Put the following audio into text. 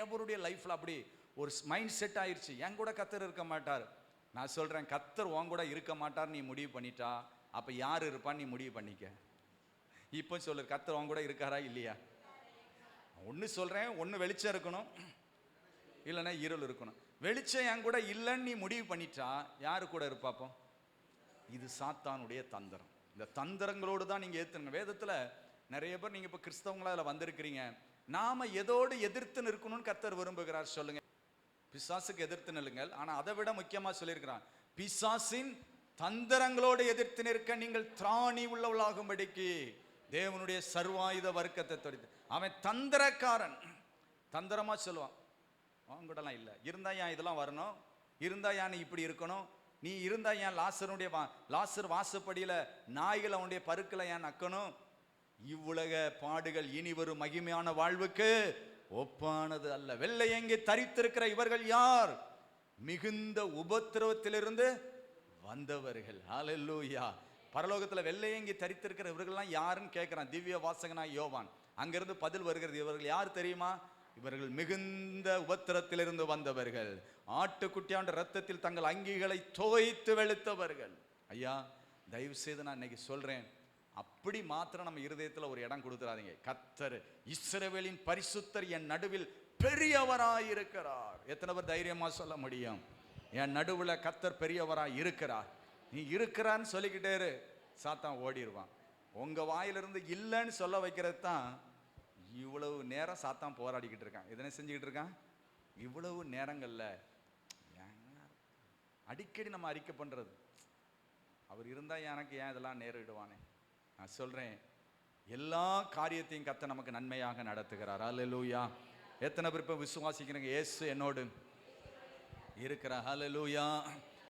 நிறைய பேருடைய லைஃப்ல அப்படி ஒரு மைண்ட் செட் ஆயிடுச்சு, என் கூட கர்த்தர் இருக்க மாட்டார். நான் சொல்றேன், கர்த்தர் உன் கூட இருக்க மாட்டார் நீ முடிவு பண்ணிட்டா, அப்ப யார் இருப்பான்னு நீ முடிவு பண்ணிக்க. இப்போ சொல்லு, கர்த்தர் உன் கூட இருக்காரா இல்லையா? ஒன்று சொல்றேன், ஒன்று வெளிச்சம் இருக்கணும், இல்லைன்னா இருள் இருக்கணும். வெளிச்சம் என் கூட இல்லைன்னு நீ முடிவு பண்ணிட்டா யாரு கூட இருப்பாப்போ? இது சாத்தானுடைய தந்திரம். இந்த தந்திரங்களோடு தான் நீங்க ஏத்துங்க. வேதத்துல நிறைய பேர் நீங்க இப்ப கிறிஸ்தவங்களா அதில் வந்திருக்கிறீங்க, நாம எதோடு எதிர்த்து நிற்கணும்னு கர்த்தர் விரும்புகிறார் சொல்லுங்க. பிசாசுக்கு எதிர்த்து நில்லுங்கள். ஆனா அதை விட முக்கியமா சொல்லியிருக்கிறான், பிசாசின் தந்திரங்களோடு எதிர்த்து நிற்க நீங்கள் திராணி உள்ளவளாகும்படிக்கு தேவனுடைய சர்வாயுத வர்க்கத்தை தொடுத்து. அவன் தந்திரக்காரன், தந்திரமா சொல்லுவான், அவங்கூடலாம் இல்லை இருந்தா ஏன் இதெல்லாம் வரணும், இருந்தா ஏன் நீ இப்படி இருக்கணும், நீ இருந்தா ஏன் லாசர் வாசப்படியில நாய்கள் அவனுடைய பருக்களை ஏன் நக்கணும், இவ்வுலக பாடுகள் இனி வரும் மகிமையான வாழ்வுக்கு ஒப்பானது அல்ல. வெள்ளையங்கி தரித்திருக்கிற இவர்கள் யார்? மிகுந்த உபத்திரவத்திலிருந்து வந்தவர்கள். ஹல்லேலூயா. பரலோகத்துல வெள்ளையங்கி தரித்திருக்கிற இவர்கள்லாம் யாருன்னு கேட்கிறான் திவ்ய வாசகனா யோவான். அங்கிருந்து பதில் வருகிறது, இவர்கள் யார் தெரியுமா? இவர்கள் மிகுந்த உபத்திரத்திலிருந்து வந்தவர்கள், ஆட்டுக்குட்டியாண்ட ரத்தத்தில் தங்கள் அங்கிகளை தோய்த்து வெளுத்தவர்கள். ஐயா, தயவு செய்து நான் இன்னைக்கு சொல்றேன், அப்படி மாத்திரம் நம்ம இருதயத்தில் ஒரு இடம் கொடுத்துறாதீங்க. கர்த்தர் இஸ்ரவேலின் பரிசுத்தர் என் நடுவில் பெரியவராயிருக்கிறார். எத்தனை பேர் தைரியமா சொல்ல முடியும்? என் நடுவில் கர்த்தர் பெரியவராய் இருக்கிறார். நீ இருக்கிறான்னு சொல்லிக்கிட்டே இரு, சாத்தான் ஓடிடுவான். உங்க வாயிலிருந்து இல்லைன்னு சொல்ல வைக்கிறது தான் இவ்வளவு நேரம் சாத்தான் போராடிக்கிட்டு இருக்கான். இதனை செஞ்சுக்கிட்டு இருக்கான். இவ்வளவு நேரங்கள்ல அடிக்கடி நம்ம அறிக்கை பண்றது, அவர் இருந்தா எனக்கு ஏன் இதெல்லாம் நேரிடுவானே. நான் சொல்றேன், எல்லா காரியத்தையும் கர்த்தர் நமக்கு நன்மையாக நடத்துகிறார். ஹல்லேலூயா. எத்தனை பேர் இப்ப விசுவாசிக்கிறீங்க? இயேசு என்னோடு இருக்கிறார். ஹல்லேலூயா.